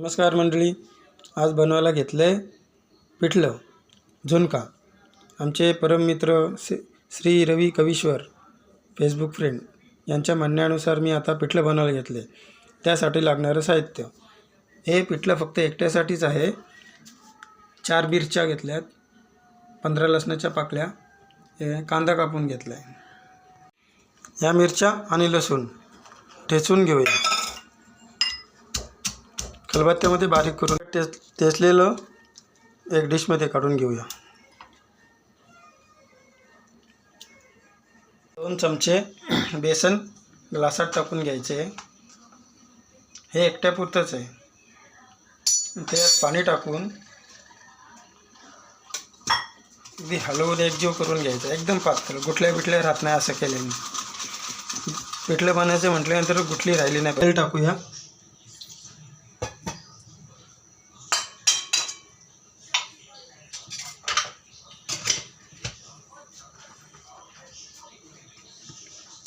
नमस्कार मंडळी, आज बनवायला घेतलं आहे पिठलं झुणका. आमचे परममित्र श्री रवी कवीश्वर फेसबुक फ्रेंड यांच्या म्हणण्यानुसार मी आता पिठलं बनवायला घेतले. त्यासाठी लागणारं साहित्य, हे पिठलं फक्त एकट्यासाठीच आहे. 4 मिरच्या घेतल्यात, 15 लसणाच्या पाकळ्या, कांदा कापून घेतला आहे. या मिरच्या आणि लसूण ठेचून घेऊया. खलबत्त्यामध्ये बारीक करून ठेचलेलं एक डिशमध्ये काढून घेऊया. 2 चमचे बेसन ग्लासात टाकून घ्यायचे. हे एकट्यापुरतंच आहे. त्यात पाणी टाकून अगदी हलवून एकजीव करून घ्यायचं. एकदम पातळ, गुठल्या राहत नाही असं केल्याने. पिठलं बनायचं म्हटल्यानंतर गुठली राहिली नाही. तेल टाकूया.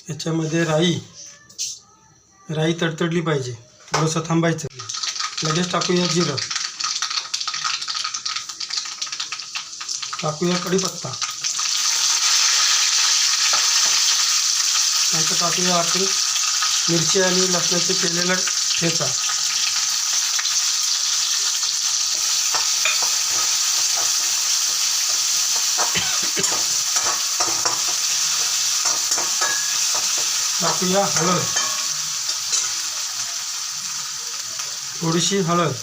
याच्यामध्ये राई तडतडली पाहिजे, थोडंसं थांबायचं. लगेच टाकूया जिरं, टाकूया कढीपत्ता, नंतर टाकूया आपण मिरची आणि लसणाचे केलेला ठेचा. टाकूया हळद, थोडीशी हळद,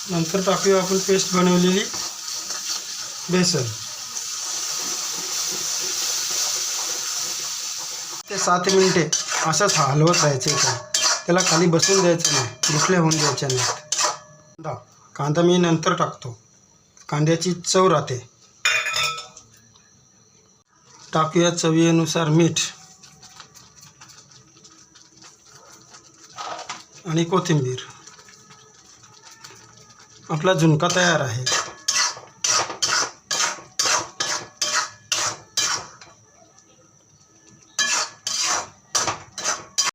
नंतर टाकूया आपण पेस्ट बनवलेली बेसन. ते 7 मिनिटे असंच हलवत राहायचं. त्याला खाली बसून द्यायचं नाही, गुठल्या होऊन द्यायच्या नाहीत. कांदा मी नंतर टाकतो, कांद्याची चव राहते. टाकूया चवीनुसार मीठ आणि कोथिंबीर. आपला झुणका तयार आहे.